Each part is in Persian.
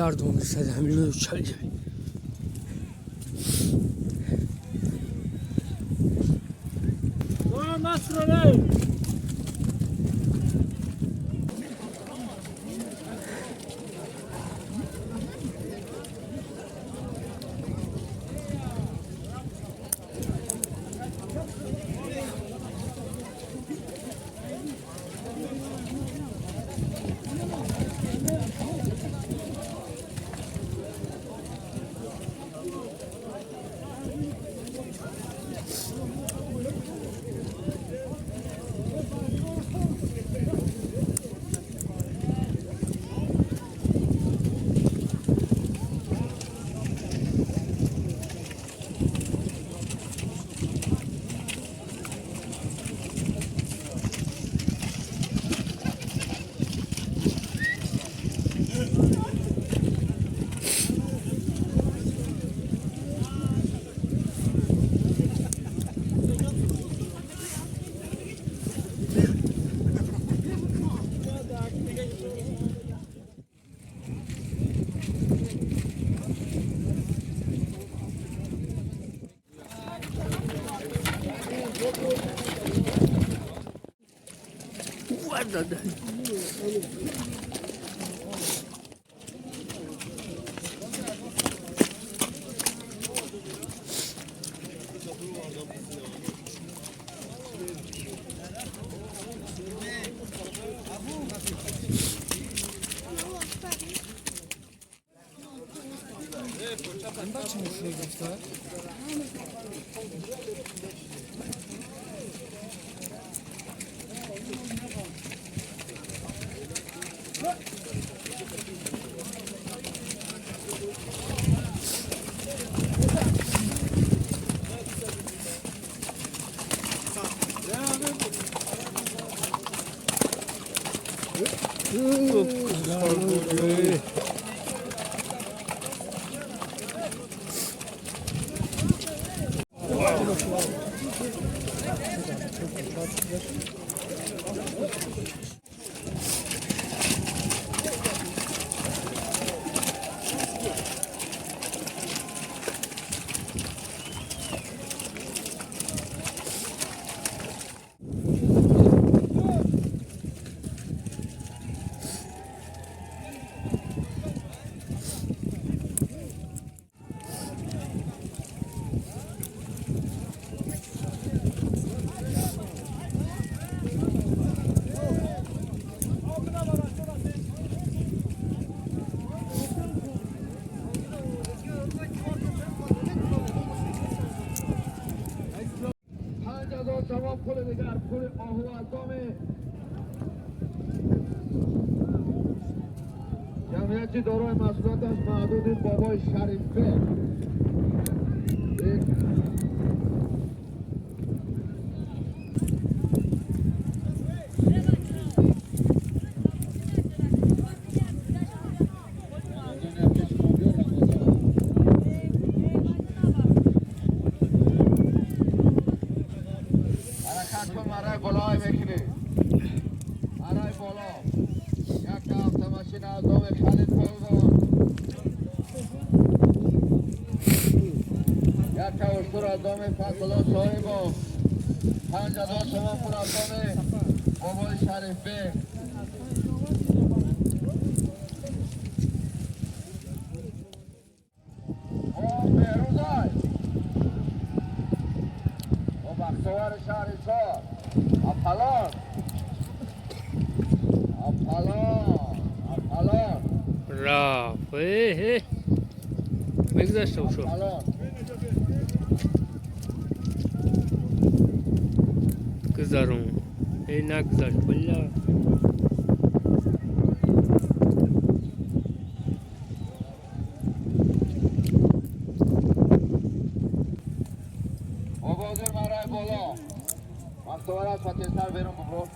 گردون رسد همین چلی داده تمام پول دیگر پول آهو ازامه جمعیتی دارای مسئولیتش محدود بابای شریفه آدم فضلا صاحبا 5000 تومان پول آدم بابای شریفه او بهروزای او بختوار شهریزاد اپلان رافت بگذاشته بشو گذارم ای نگذاشت بلا آگازر مرای بالا مختوار از فتیسر بیرون ببرو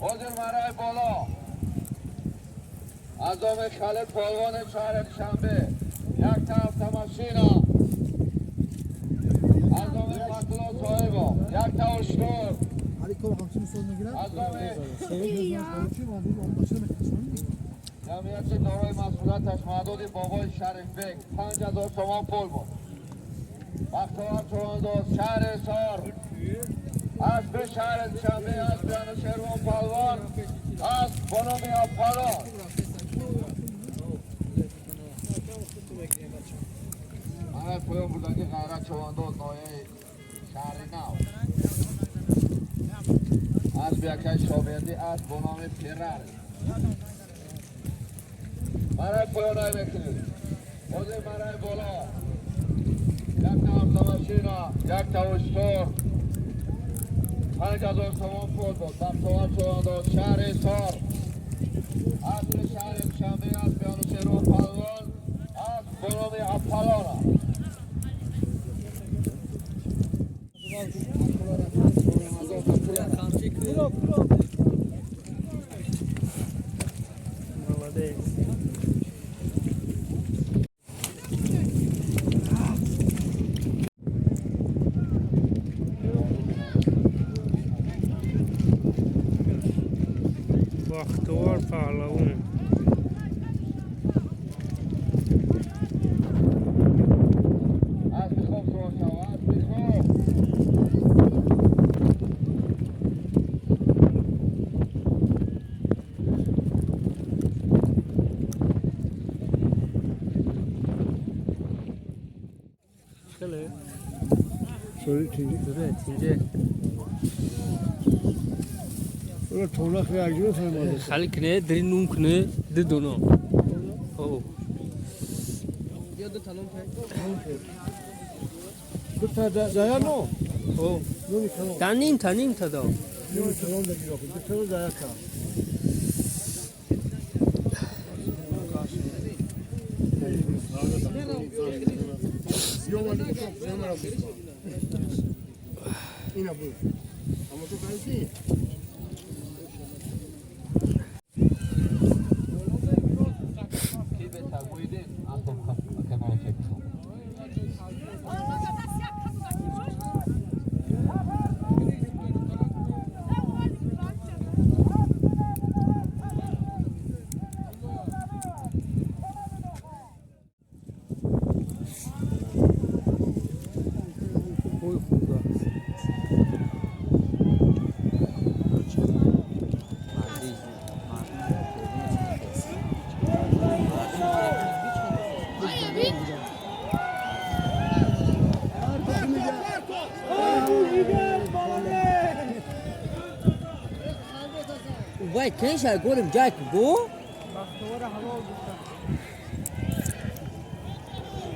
آگازر مرای بالا ازام خالد پالوان شهر شنبه یک طرف تماشینا ازام مطلع صاحبا یک طرف شکر جمعیت دارای مسئولیتش محدود بابای شریف بک 5000 تومان پول بود. بختیار چوندوز شهر حصار اسب شهر شنبه اسب انوشیروان پهلوان اسب بنام آپالون همه پویان بودنگی غیرت چوندوز نایه شهر نو اسب یکی شابیندی اسب بنام پیرر مرای پویانای بکنید بازی مرای بالا یک تا همسامشینا یک تا اشتور 5000 تومان پول بود بختیار چوندوز شهر حصار اسب شهر شنبه اسب انوشیروان پهلوان اسب بنام آپالون Молодець. Бахтияр Пахлавон. اسب خوب سوار شو اسب خوب Şöyle. Şöyle ikinci. Dur ikinci. Öyle tornak vergini saymadı. Xalq ne? Drin kuni di dono. Oh. Bu tane dayan o. Oh. Nuri tamam. Tanim tada. Nuri tamam da yok. Bu tane dayan ka. Yine bu. Ama çok az değil. کی به تبویدین انتم کنال چکتون Oy xuda. Vay gençler golüm Jack bu.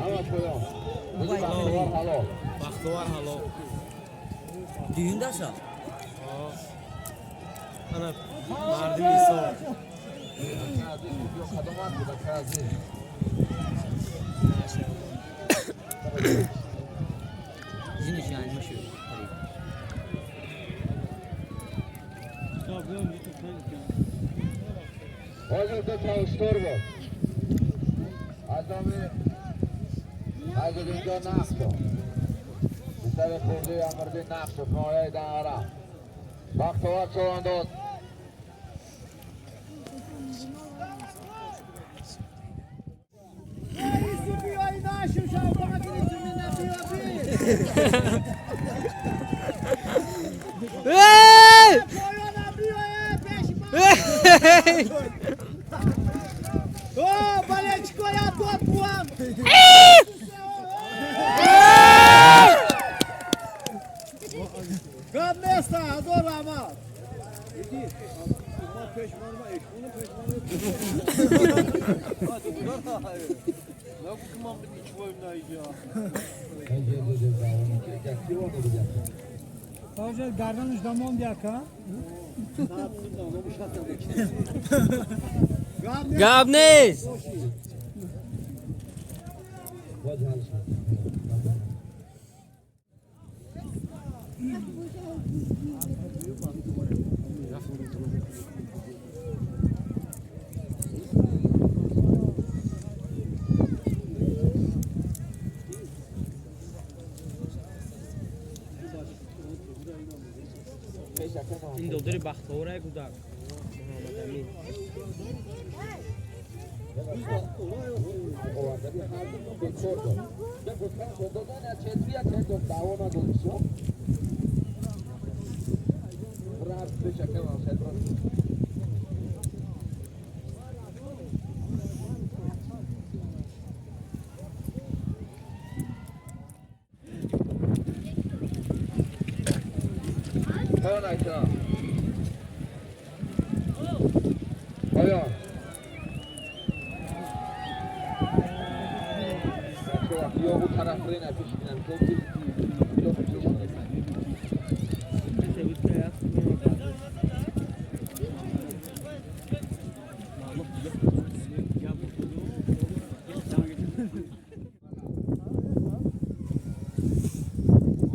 همه پویان Vay بختیار حالا Baxtıvar halo. düğündesin. Ana Mardin İsa. yok خدمات بوده کازی Ziniş yani meşhur. حاضر دو تا اشتر بود از نامی از اینجا نقش کن بیشتر خورده امردی نقش شد مایه دنگرم بختیار چوندوز Hey! Hey! Ô, Valente, olha a tua puan! Gamesta, adorama! Hoje gardan os da mão de cá. Gabnes! Fez a دادر بختاوره کودک محمد امین پایان یا اون طرف رو نکشیدن یا بکشیدن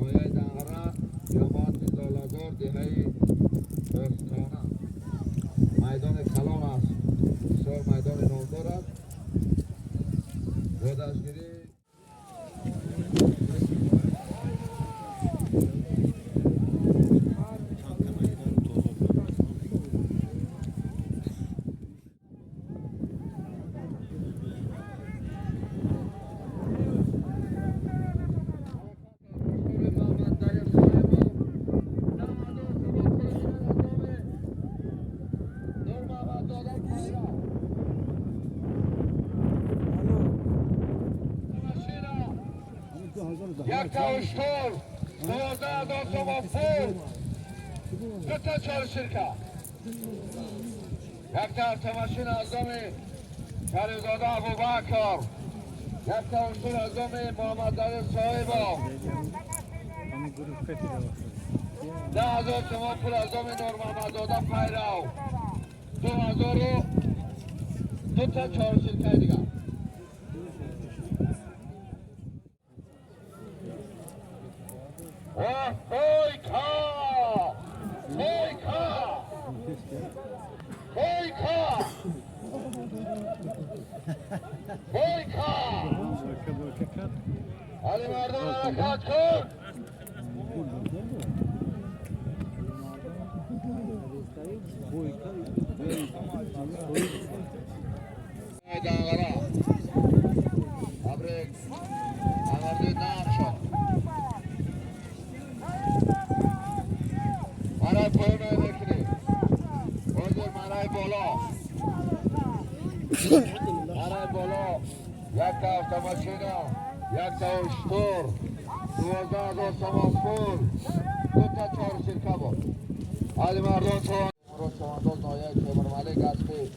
آیه دنگره جماعت زالازار دهه دوستانه میدان کلان است بسیار میدان نامدار است گودشگیری یک تا اشتر 12,000 تومان پول 2 تا چهار شرکت یک تا ارتماشین اعظم کریمزاده ابوبکر یک تا اشتر اعظم محمد علی صاحبا 10,000 تومان پول اعظم نور محمد زاده پیرو 2,000 2 تا چهار شرکت دیگر Boyka! Boyka! Boyka! Boyka! Ali mardon harakat kun! Dangara. Abrik. Amardi naam shod. مرای پایین نکنی بازر مرای بالا مرای بالا یک تا افتماشینا یک تا اشتر 12,000 تومان پول 2 تا چهار شرکه بود علی مردان چوان رو چوانداز نایه تیمور ملک اسبی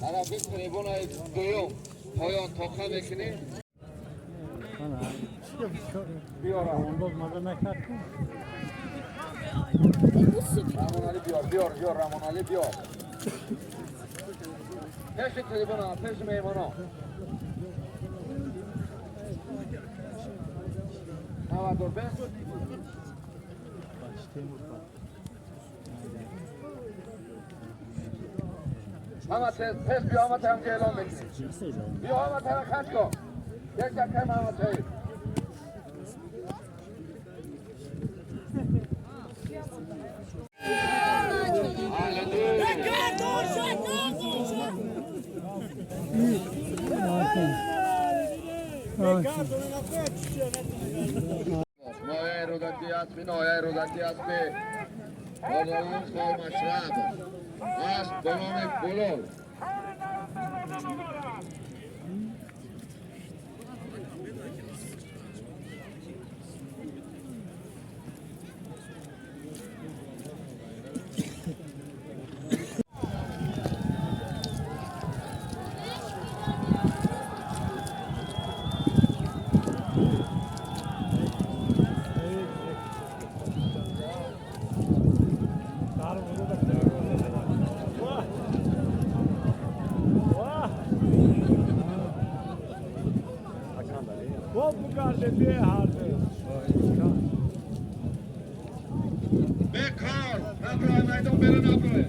طرف این تریبون های دویم پایان تاخه میکنی بیارم رمان علی بیار رمان علی بیار پیش تریبون ها پیش میمون ها نوادور بس همه تست بیا همه تهم که اعلام بکنی بیا همه تهم خش کن یک جکه همه تهم نایه رودکی اسبی نایه رودکی اسبی بازارون خواه مشرب اسب بنام بلول بکار نبرای میدان بره نبرای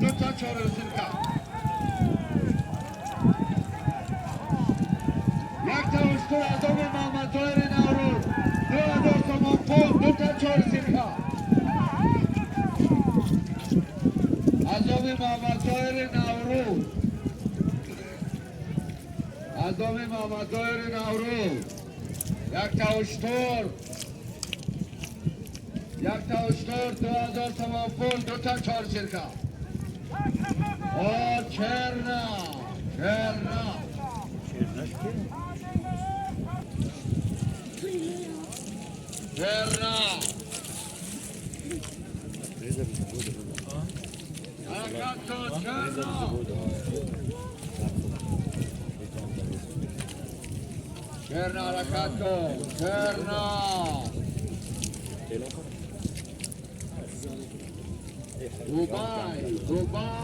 دو تا 4 سرکا یک تا اشتر ازام محمد طاهر نوروز 2000 تومان پول 2 تا 4 سرکا ازام محمد طاهر نوروز ازام محمد طاهر نوروز یک تا اشتر 2000 تومان پول 2 تا 4 سرکا چرنا چرنا حرکت کن چرنا دوبای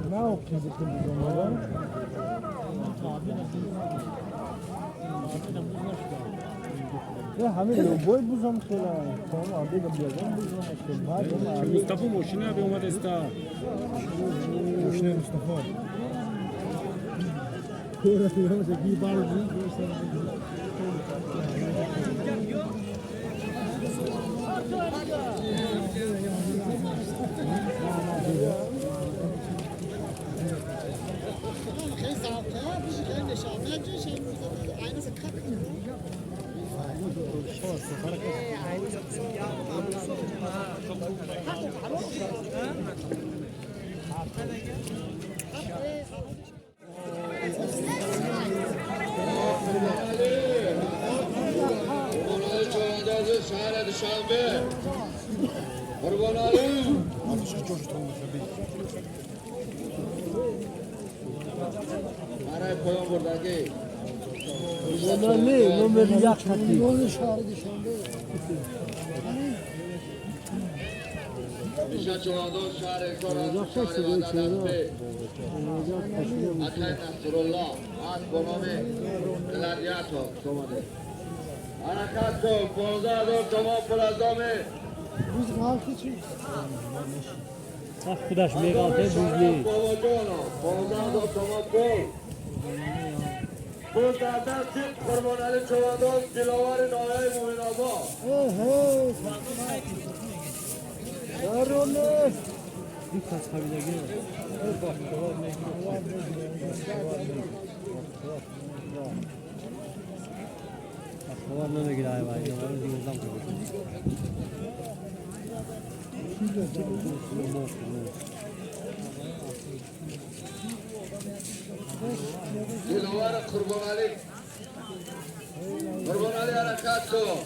Ne yaptınız bu zamanda? همه لوبوی بوزم خیلی تمام آبی دنبالم بوزم خیلی مصطفی ماشینه به اومد استا ماشین مصطفی کورا تیرم سکی بارو دی Geen zaal, ja, dus ik ken de zaal. Netjes en een is een kap. شهر دوشنبه قربان علی برای پایان بردگی نه نمر یک خطی شهر دوشنبه میشه چوادو شهر کار شهر دادنده اتای نصرالله از بنامه بلدیاتو شماده حرکت کن 15000 تومان پول از دامه روز قالتی چی؟ خودش میگاته بوزی بابا جانا 15000 تومان پول پول در دست قربان علی چوادو دلاور نایه مومن آباد دارونه دیکاس خریدگی خبر نمیگیره ای وای نمارو دیوزم دلاور قربان علی حرکت کن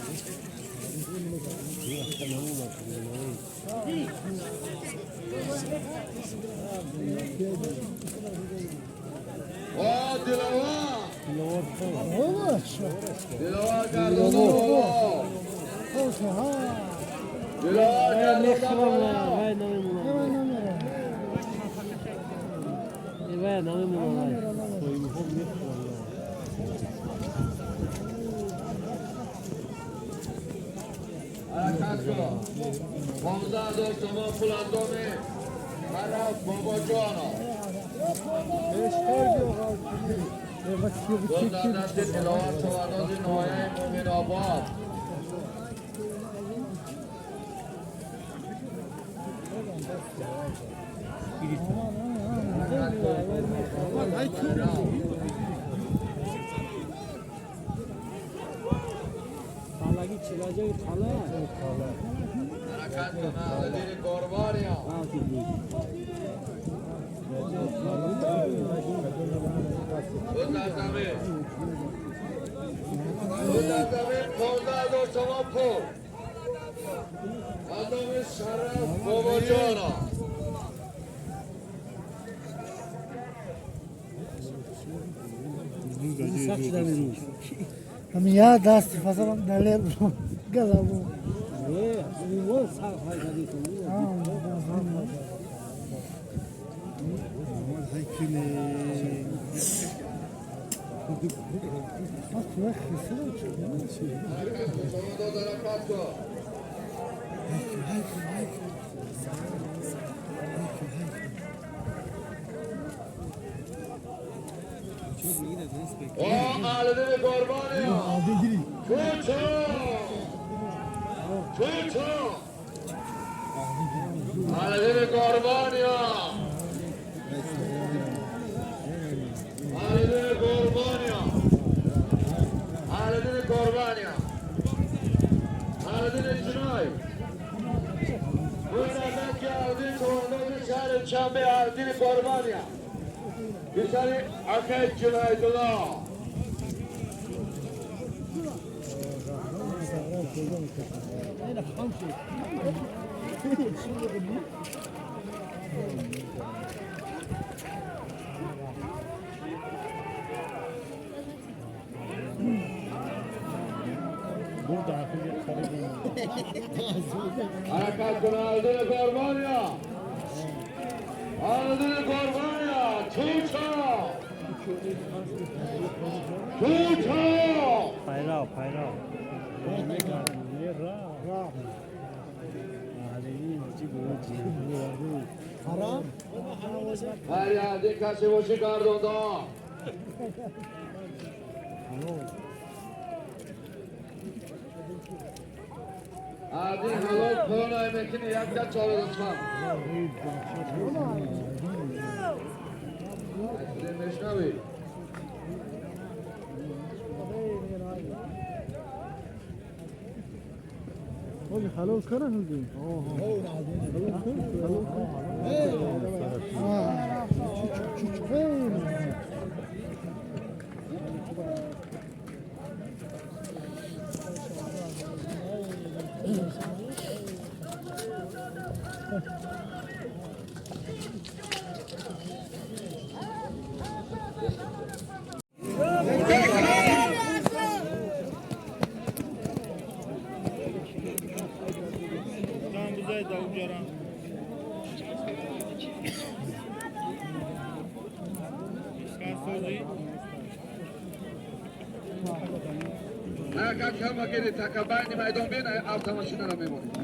دلاور دلاور گردان بابا دلاور گردان بابا وای نمیمونه حرکت کن 15000 تومان پول از دامه طرف بابا جانا گلدن دست دلاور چواداز نایه مومن آباد Halagi çilacak hala. حرکت کن اهل گرباریا بزرگمه 15000 تومان پول آدم شرف بابا جانا همین یاد دستی فصل هم دلیر بود گذابو Ne? Bu var. Comando della Pasqua. Aladin Qurboniya. Chucho. Chucho. Aladin Qurboniya. Aladin Qurboniya. Aladin Qurboniya. Aladin Ijnoy. Buradan geldi torunun şehrin Çambe Aladin Qurboniya. Bisari Akay Cünaydullah. Harekat Cünaydullah Qurboniya. Aladin Qurboniya. Chucho. Chucho. Payral. Feryadi kسی باشی گردوندان عادی حلال کنای میکنی یک دست چاره دستم اصلی مشنوی خلاص کنه هزین اگر کم وقتی تکبر میدون بین آفتابشون رو میمونید